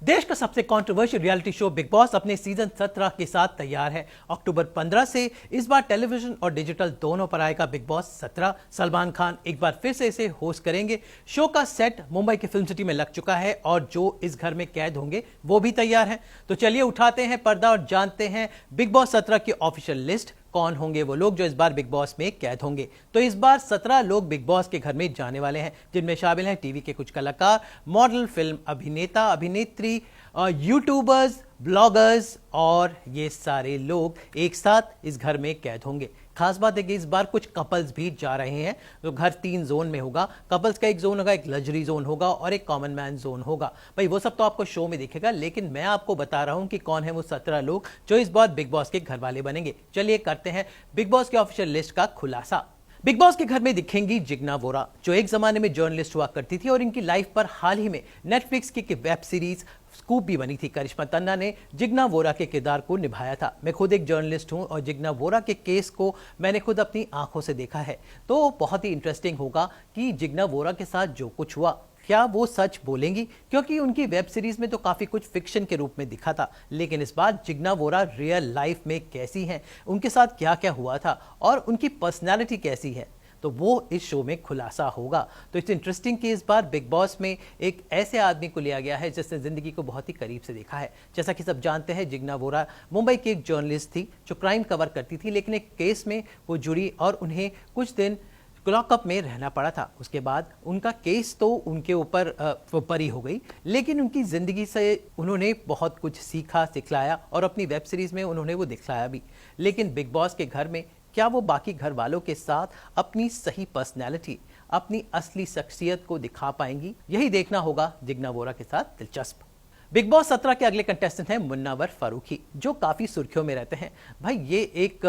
देश का सबसे controversial reality show big boss अपने सीजन 17 के साथ तैयार है। अक्टूबर 15 से इस बार टेलीविजन और डिजिटल दोनों पर आएगा बिग बॉस 17। सलमान खान एक बार फिर से इसे होस्ट करेंगे। शो का सेट मुंबई के फिल्म सिटी में लग चुका है और जो इस घर में कैद होंगे वो भी तैयार हैं। तो चलिए उठाते हैं पर्दा और जानते हैं बिग बॉस 17 की ऑफिशियल लिस्ट। कौन होंगे वो लोग जो इस बार बिग बॉस में कैद होंगे। तो इस बार 17 लोग बिग बॉस के घर में जाने वाले हैं, जिनमें शामिल हैं टीवी के कुछ कलाकार, मॉडल, फिल्म अभिनेता, अभिनेत्री, यूट्यूबर्स, ब्लॉगर्स और ये सारे लोग एक साथ इस घर में कैद होंगे। खास बात है कि इस बार कुछ कपल्स भी जा रहे हैं। तो घर 3 जोन में होगा। कपल्स का एक जोन होगा, एक लग्जरी जोन होगा और एक कॉमन मैन जोन होगा। भाई वो सब तो आपको शो में दिखेगा, लेकिन मैं आपको बता रहा हूं कि कौन है वो 17 लोग जो इस बार बिग बॉस के घर वाले बनेंगे। चलिए करते हैं बिग बॉस के ऑफिशियल लिस्ट का खुलासा। बिग बॉस के घर में दिखेंगी जिग्ना वोरा, जो एक जमाने में जर्नलिस्ट हुआ करती थी और इनकी लाइफ पर हाल ही में नेटफ्लिक्स की वेब सीरीज स्कूप भी बनी थी। करिश्मा तन्ना ने जिग्ना वोरा के किरदार को निभाया था। मैं खुद एक जर्नलिस्ट हूं और जिग्ना वोरा के केस को मैंने खुद अपनी आंखों से देखा है। तो बहुत ही इंटरेस्टिंग होगा कि जिग्ना वोरा के साथ जो कुछ हुआ क्या वो सच बोलेंगी, क्योंकि उनकी वेब सीरीज में तो काफी कुछ फिक्शन के रूप में दिखा था, लेकिन इस बार जिग्ना वोरा रियल लाइफ में कैसी हैं, उनके साथ क्या क्या हुआ था और उनकी पर्सनैलिटी कैसी है, तो वो इस शो में खुलासा होगा। तो इट्स इंटरेस्टिंग कि इस बार बिग बॉस में एक ऐसे आदमी को लिया गया है जिसने जिंदगी को बहुत ही करीब से देखा है। जैसा कि सब जानते हैं, जिग्ना वोरा मुंबई की एक जर्नलिस्ट थी जो क्राइम कवर करती थी, लेकिन एक केस में वो जुड़ी और उन्हें कुछ दिन लॉकअप में रहना पड़ा था। उसके बाद उनका केस तो उनके ऊपर परी हो गई, लेकिन उनकी जिंदगी से उन्होंने बहुत कुछ सीखा, सिखलाया और अपनी वेब सीरीज में उन्होंने वो दिखलाया भी। लेकिन बिग बॉस के घर में क्या वो बाकी घर वालों के साथ अपनी सही पर्सनैलिटी, अपनी असली शख्सियत को दिखा पाएंगी? यही देखना होगा जिग्ना वोरा के साथ। दिलचस्प। बिग बॉस 17 के अगले कंटेस्टेंट हैं मुन्नावर फारूकी, जो काफ़ी सुर्खियों में रहते हैं। भाई ये एक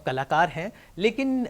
कलाकार हैं, लेकिन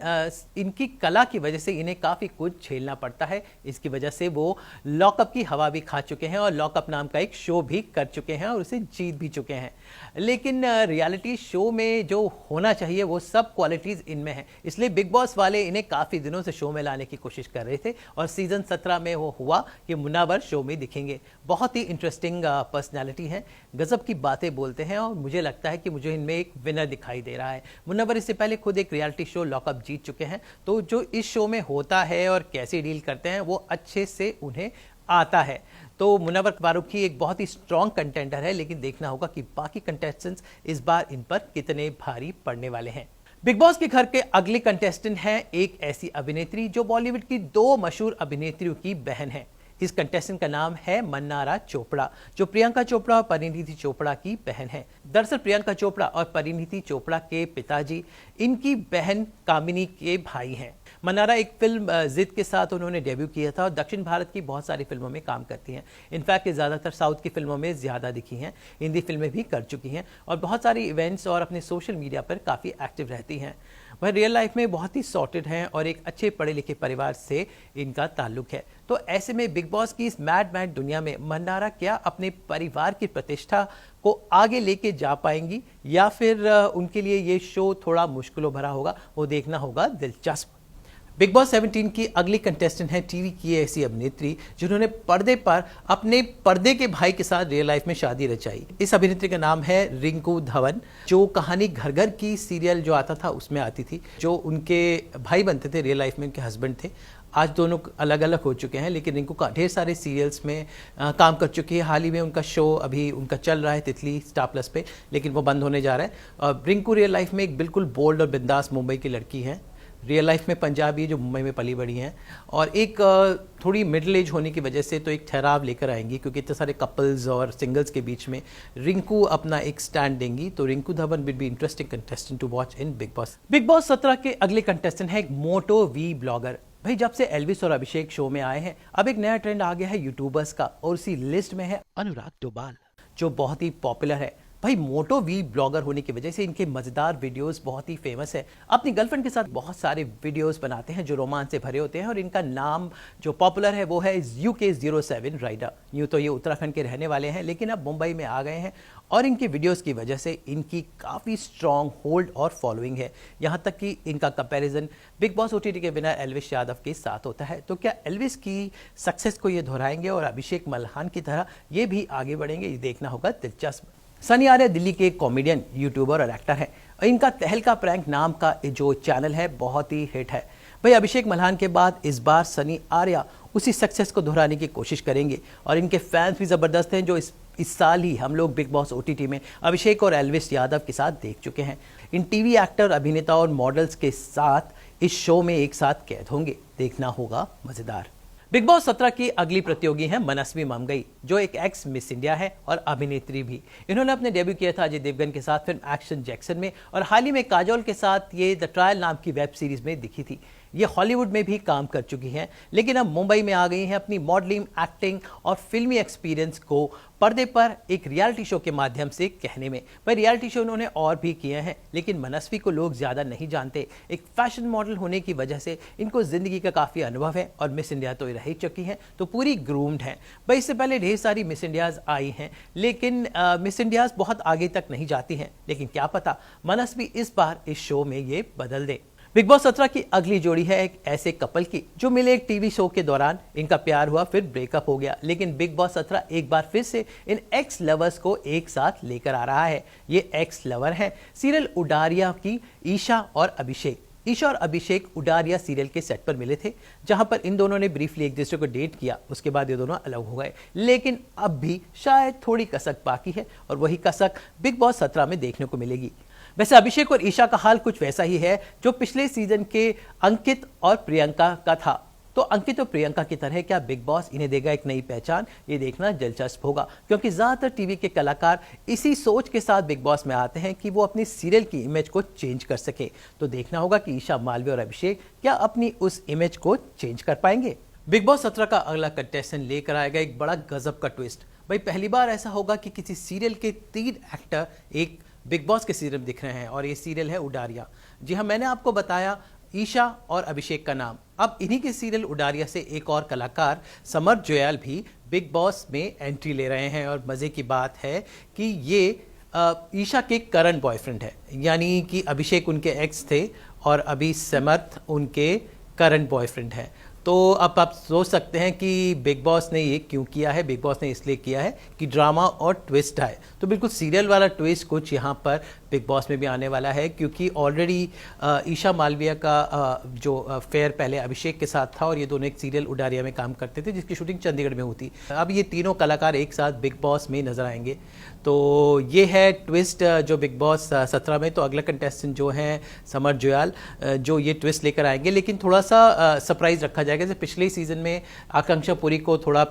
इनकी कला की वजह से इन्हें काफ़ी कुछ झेलना पड़ता है। इसकी वजह से वो लॉकअप की हवा भी खा चुके हैं और लॉकअप नाम का एक शो भी कर चुके हैं और उसे जीत भी चुके हैं। लेकिन रियलिटी शो में जो होना चाहिए वो सब क्वालिटीज़ इनमें हैं, इसलिए बिग बॉस वाले इन्हें काफ़ी दिनों से शो में लाने की कोशिश कर रहे थे और सीजन 17 में वो हुआ कि मुन्नावर शो में दिखेंगे। बहुत ही इंटरेस्टिंग पर्सनालिटी है, गजब की बातें बोलते हैं और मुझे लगता है कि मुझे इनमें एक विनर दिखाई दे रहा है। मुन्नावर इससे पहले खुद एक रियलिटी शो लॉकअप जीत चुके हैं, तो जो इस शो में होता है और कैसे डील करते हैं वो अच्छे से उन्हें आता है। तो मुन्नावर फारूकी एक बहुत ही स्ट्रॉन्ग कंटेंडर है, लेकिन देखना होगा कि बाकी कंटेस्टेंट्स इस बार इन पर कितने भारी पड़ने वाले हैं। बिग बॉस के घर के अगले कंटेस्टेंट हैं एक ऐसी अभिनेत्री जो बॉलीवुड की 2 मशहूर अभिनेत्रियों की बहन है। इस कंटेस्टेंट का नाम है मन्नारा चोपड़ा, जो प्रियंका चोपड़ा और परिणीति चोपड़ा की बहन है। दरअसल प्रियंका चोपड़ा और परिणीति चोपड़ा के पिताजी इनकी बहन कामिनी के भाई हैं। मन्नारा एक फिल्म जिद के साथ उन्होंने डेब्यू किया था और दक्षिण भारत की बहुत सारी फिल्मों में काम करती हैं। इनफैक्ट ये ज़्यादातर साउथ की फिल्मों में ज़्यादा दिखी हैं, हिंदी फिल्में भी कर चुकी हैं और बहुत सारी इवेंट्स और अपने सोशल मीडिया पर काफ़ी एक्टिव रहती हैं। वह रियल लाइफ में बहुत ही सॉर्टेड हैं और एक अच्छे पढ़े लिखे परिवार से इनका ताल्लुक है। तो ऐसे में बिग बॉस की इस मैड दुनिया में मन्नारा क्या अपने परिवार की प्रतिष्ठा को आगे लेके जा पाएंगी या फिर उनके लिए ये शो थोड़ा मुश्किलों भरा होगा, वो देखना होगा। दिलचस्प। बिग बॉस 17 की अगली कंटेस्टेंट है टीवी की ऐसी अभिनेत्री जिन्होंने पर्दे पर अपने पर्दे के भाई के साथ रियल लाइफ में शादी रचाई। इस अभिनेत्री का नाम है रिंकू धवन, जो कहानी घर घर की सीरियल जो आता था उसमें आती थी, जो उनके भाई बनते थे, रियल लाइफ में उनके हस्बैंड थे। आज दोनों अलग अलग हो चुके हैं, लेकिन रिंकू का ढेर सारे सीरियल्स में काम कर चुकी है। हाल ही में उनका शो अभी उनका चल रहा है तितली स्टार प्लस पे, लेकिन वो बंद होने जा रहा है। रिंकू रियल लाइफ में एक बिल्कुल बोल्ड और बिंदास मुंबई की लड़की है। रियल लाइफ में पंजाबी जो मुंबई में पली बड़ी हैं और एक थोड़ी मिडिल एज होने की वजह से तो एक ठहराव लेकर आएंगी, क्योंकि इतने सारे कपल्स और सिंगल्स के बीच में रिंकू अपना एक स्टैंड देंगी। तो Rinku Dhawan will be interesting contestant to watch in Bigg Boss. Bigg Boss 17 के अगले कंटेस्टेंट है एक मोटो वी ब्लॉगर। भाई जब से एल्विस और अभिषेक शो में आए हैं, अब एक नया ट्रेंड आ गया है यूट्यूबर्स का और उसी लिस्ट में है अनुराग डोभाल, जो बहुत ही पॉपुलर है। भाई मोटो वी ब्लॉगर होने की वजह से इनके मजेदार वीडियोस बहुत ही फेमस है। अपनी गर्लफ्रेंड के साथ बहुत सारे वीडियोस बनाते हैं जो रोमांच से भरे होते हैं और इनका नाम जो पॉपुलर है वो है UK07 राइडर। यूँ तो ये उत्तराखंड के रहने वाले हैं लेकिन अब मुंबई में आ गए हैं और इनके वीडियोस की वजह से इनकी काफ़ी स्ट्रॉन्ग होल्ड और फॉलोइंग है। यहाँ तक कि इनका कंपैरिजन बिग बॉस OTT के विनर एल्विश यादव के साथ होता है। तो क्या एल्विश की सक्सेस को ये दोहराएंगे और अभिषेक मल्हान की तरह ये भी आगे बढ़ेंगे? ये देखना होगा दिलचस्प। सनी आर्या दिल्ली के कॉमेडियन, यूट्यूबर और एक्टर हैं और इनका तहलका प्रैंक नाम का जो चैनल है बहुत ही हिट है। भाई अभिषेक मल्हान के बाद इस बार सनी आर्या उसी सक्सेस को दोहराने की कोशिश करेंगे और इनके फैंस भी ज़बरदस्त हैं जो इस साल ही हम लोग बिग बॉस OTT में अभिषेक और एल्विश यादव के साथ देख चुके हैं। इन टीवी एक्टर, अभिनेता और मॉडल्स के साथ इस शो में एक साथ कैद होंगे। देखना होगा मज़ेदार। बिग बॉस 17 की अगली प्रतियोगी हैं मनस्वी ममगई, जो एक एक्स मिस इंडिया है और अभिनेत्री भी। इन्होंने अपने डेब्यू किया था अजय देवगन के साथ फिल्म एक्शन जैक्सन में और हाल ही में काजोल के साथ ये द ट्रायल नाम की वेब सीरीज में दिखी थी। ये हॉलीवुड में भी काम कर चुकी हैं लेकिन अब मुंबई में आ गई हैं अपनी मॉडलिंग, एक्टिंग और फिल्मी एक्सपीरियंस को पर्दे पर एक रियलिटी शो के माध्यम से कहने में। पर रियलिटी शो उन्होंने और भी किए हैं लेकिन मनस्वी को लोग ज़्यादा नहीं जानते। एक फैशन मॉडल होने की वजह से इनको ज़िंदगी का काफ़ी अनुभव है और मिस इंडिया तो रह चुकी हैं तो पूरी ग्रूम्ड हैं। भाई इससे पहले ढेर सारी मिस इंडियाज़ आई हैं लेकिन मिस इंडियाज़ बहुत आगे तक नहीं जाती हैं। लेकिन क्या पता मनस्वी इस बार इस शो में ये बदल दे। बिग बॉस 17 की अगली जोड़ी है एक ऐसे कपल की जो मिले एक टीवी शो के दौरान। इनका प्यार हुआ फिर ब्रेकअप हो गया लेकिन बिग बॉस 17 एक बार फिर से इन एक्स लवर्स को एक साथ लेकर आ रहा है। ये एक्स लवर हैं सीरियल उडारिया की ईशा और अभिषेक। ईशा और अभिषेक उडारिया सीरियल के सेट पर मिले थे जहां पर इन दोनों ने ब्रीफली एक दूसरे को डेट किया। उसके बाद ये दोनों अलग हो गए लेकिन अब भी शायद थोड़ी कसक बाकी है और वही कसक बिग बॉस 17 में देखने को मिलेगी। वैसे अभिषेक और ईशा का हाल कुछ वैसा ही है जो पिछले सीजन के अंकित और प्रियंका का था। तो अंकित और प्रियंका की तरह क्या बिग बॉस इन्हें देगा एक नई पहचान? ये देखना दिलचस्प होगा क्योंकि ज्यादातर टीवी के कलाकार इसी सोच के साथ बिग बॉस में आते हैं कि वो अपनी सीरियल की इमेज को चेंज कर सके। तो देखना होगा कि ईशा, मालवीय और अभिषेक क्या अपनी उस इमेज को चेंज कर पाएंगे। बिग बॉस 17 का अगला कंटेस्टेंट लेकर आएगा एक बड़ा गजब का ट्विस्ट। भाई पहली बार ऐसा होगा कि किसी सीरियल के 3 एक्टर एक बिग बॉस के सीरियल दिख रहे हैं और ये सीरियल है उडारिया। जी हाँ, मैंने आपको बताया ईशा और अभिषेक का नाम। अब इन्हीं के सीरियल उडारिया से एक और कलाकार समर जोयाल भी बिग बॉस में एंट्री ले रहे हैं और मज़े की बात है कि ये ईशा के करंट बॉयफ्रेंड है, यानी कि अभिषेक उनके एक्स थे और अभी समर्थ उनके करंट बॉयफ्रेंड है। तो अब आप सोच सकते हैं कि बिग बॉस ने ये क्यों किया है। बिग बॉस ने इसलिए किया है कि ड्रामा और ट्विस्ट आए। तो बिल्कुल सीरियल वाला ट्विस्ट कुछ यहाँ पर बिग बॉस में भी आने वाला है क्योंकि ऑलरेडी ईशा मालवीय का जो फेयर पहले अभिषेक के साथ था और ये दोनों एक सीरियल उडारिया में काम करते थे जिसकी शूटिंग चंडीगढ़ में हुई। अब ये तीनों कलाकार एक साथ बिग बॉस में नजर आएंगे। तो ये है ट्विस्ट जो बिग बॉस 17 में। तो अगला कंटेस्टेंट जो है समर जोयाल जो ये ट्विस्ट लेकर आएंगे लेकिन थोड़ा सा सरप्राइज रखा जाएगा। जैसे पिछले सीजन में आकांक्षा पुरी को थोड़ा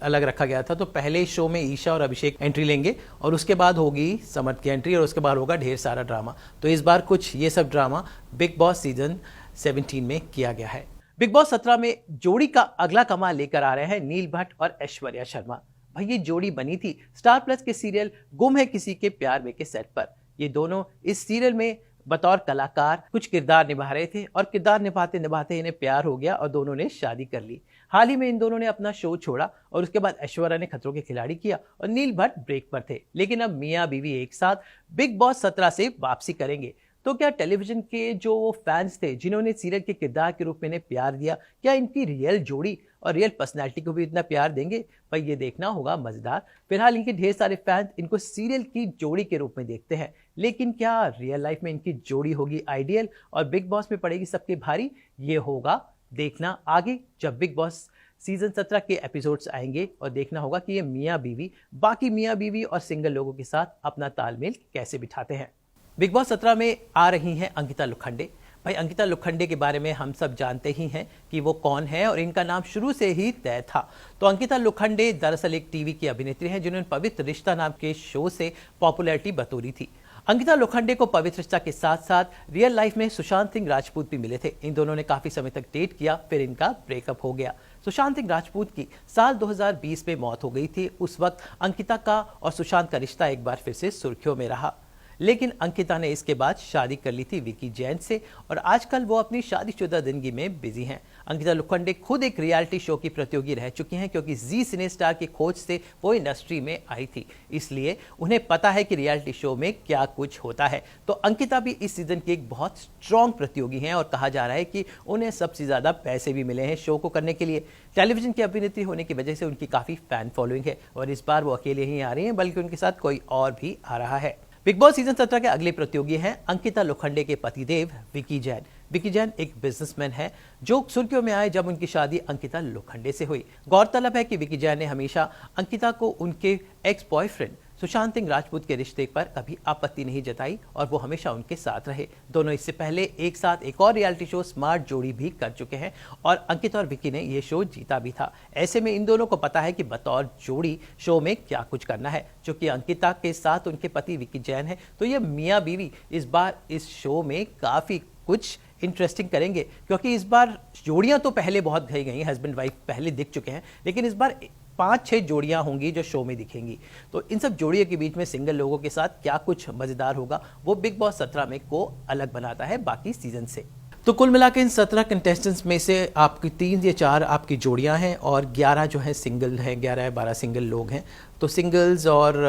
अलग रखा गया था। तो पहले शो में ईशा और अभिषेक एंट्री लेंगे और उसके बाद होगी समर की एंट्री और उसके बाद होगा ढेर सारा ड्रामा। तो इस बार कुछ ये सब ड्रामा बिग बॉस सीजन 17 में किया गया है। बिग बॉस 17 में जोड़ी का अगला कमाल लेकर आ रहे हैं नील भट्ट और ऐश्वर्या शर्मा। भाई ये जोड़ी बनी थी स्टार प्लस के सीरियल गुम है किसी के प्यार में के सेट पर। ये दोनों इस सीरियल में बतौर कलाकार कुछ किरदार निभा रहे थे और किरदार निभाते निभाते इन्हें प्यार हो गया और दोनों ने शादी कर ली। हाल ही में इन दोनों ने अपना शो छोड़ा और उसके बाद ऐश्वर्या ने खतरों के खिलाड़ी किया और नील भट्ट ब्रेक पर थे। लेकिन अब मियां बीवी एक साथ बिग बॉस 17 से वापसी करेंगे। तो क्या टेलीविजन के जो फैंस थे जिन्होंने सीरियल के किरदार के रूप में इन्हें प्यार दिया, क्या इनकी रियल जोड़ी और रियल पर्सनैलिटी को भी इतना प्यार देंगे? भाई ये देखना होगा मजेदार। फिलहाल इनके ढेर सारे फैंस इनको सीरियल की जोड़ी के रूप में देखते हैं लेकिन क्या रियल लाइफ में इनकी जोड़ी होगी आइडियल और बिग बॉस में पड़ेगी सबके भारी? ये होगा देखना आगे जब बिग बॉस सीजन 17 के एपिसोड्स आएंगे और देखना होगा कि ये मियां बीवी बाकी मियां बीवी और सिंगल लोगों के साथ अपना तालमेल कैसे बिठाते हैं। बिग बॉस 17 में आ रही हैं अंकिता लोखंडे। भाई अंकिता लोखंडे के बारे में हम सब जानते ही हैं कि वो कौन है और इनका नाम शुरू से ही तय था। तो अंकिता लोखंडे दरअसल एक टीवी की अभिनेत्री हैं जिन्होंने पवित्र रिश्ता नाम के शो से पॉपुलैरिटी बटोरी थी। अंकिता लोखंडे को पवित्र रिश्ता के साथ साथ रियल लाइफ में सुशांत सिंह राजपूत भी मिले थे। इन दोनों ने काफी समय तक डेट किया, फिर इनका ब्रेकअप हो गया। सुशांत सिंह राजपूत की साल 2020 में मौत हो गई थी। उस वक्त अंकिता का और सुशांत का रिश्ता एक बार फिर से सुर्खियों में रहा, लेकिन अंकिता ने इसके बाद शादी कर ली थी विकी जैन से और आजकल वो अपनी शादीशुदा जिंदगी में बिजी हैं। अंकिता लोखंडे खुद एक रियलिटी शो की प्रतियोगी रह चुकी हैं, क्योंकि जी सिने स्टार की खोज से वो इंडस्ट्री में आई थी, इसलिए उन्हें पता है कि रियलिटी शो में क्या कुछ होता है। तो अंकिता भी इस सीजन की एक बहुत स्ट्रॉन्ग प्रतियोगी हैं और कहा जा रहा है कि उन्हें सबसे ज्यादा पैसे भी मिले हैं शो को करने के लिए। टेलीविजन की अभिनेत्री होने की वजह से उनकी काफी फैन फॉलोइंग है और इस बार वो अकेले ही आ रही हैं, बल्कि उनके साथ कोई और भी आ रहा है। बिग बॉस सीजन 17 के अगले प्रतियोगी हैं अंकिता लोखंडे के पतिदेव विकी जैन। विकी जैन एक बिजनेसमैन है जो सुर्खियों में आए जब उनकी शादी अंकिता लोखंडे से हुई। गौरतलब है कि विकी जैन ने हमेशा अंकिता को उनके एक्स बॉयफ्रेंड सुशांत सिंह राजपूत के रिश्ते पर कभी आपत्ति नहीं जताई और वो हमेशा उनके साथ रहे। दोनों इससे पहले एक साथ एक और रियलिटी शो स्मार्ट जोड़ी भी कर चुके हैं और अंकिता और विकी ने ये शो जीता भी था। ऐसे में इन दोनों को पता है कि बतौर जोड़ी शो में क्या कुछ करना है। चूंकि अंकिता के साथ उनके पति विकी जैन है, तो ये मियाँ बीवी इस बार इस शो में काफी कुछ इंटरेस्टिंग करेंगे, क्योंकि इस बार जोड़ियां तो पहले बहुत गई गई, हस्बैंड वाइफ पहले दिख चुके हैं, लेकिन इस बार 5-6 जोड़ियां होंगी जो शो में दिखेंगी। तो इन सब जोड़ियों के बीच में सिंगल लोगों के साथ क्या कुछ मजेदार होगा, वो बिग बॉस 17 में को अलग बनाता है बाकी सीजन से। तो कुल मिलाकर इन 17 कंटेस्टेंट्स में से आपकी 3 या 4 आपकी जोड़ियां हैं और 11 जो है सिंगल हैं, 11 या 12 सिंगल लोग हैं। तो सिंगल्स और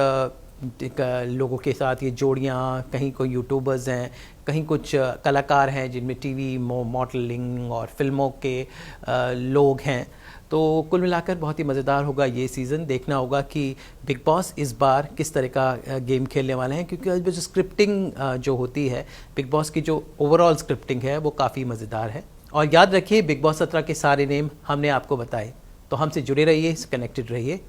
लोगों के साथ ये जोड़ियाँ, कहीं कोई यूट्यूबर्स हैं, कहीं कुछ कलाकार हैं जिनमें टीवी मॉडलिंग और फिल्मों के लोग हैं। तो कुल मिलाकर बहुत ही मज़ेदार होगा ये सीज़न। देखना होगा कि बिग बॉस इस बार किस तरह का गेम खेलने वाले हैं, क्योंकि जो स्क्रिप्टिंग जो होती है बिग बॉस की, जो ओवरऑल स्क्रिप्टिंग है वो काफ़ी मज़ेदार है। और याद रखिए बिग बॉस 17 के सारे नेम हमने आपको बताए, तो हमसे जुड़े रहिए, कनेक्टेड रहिए।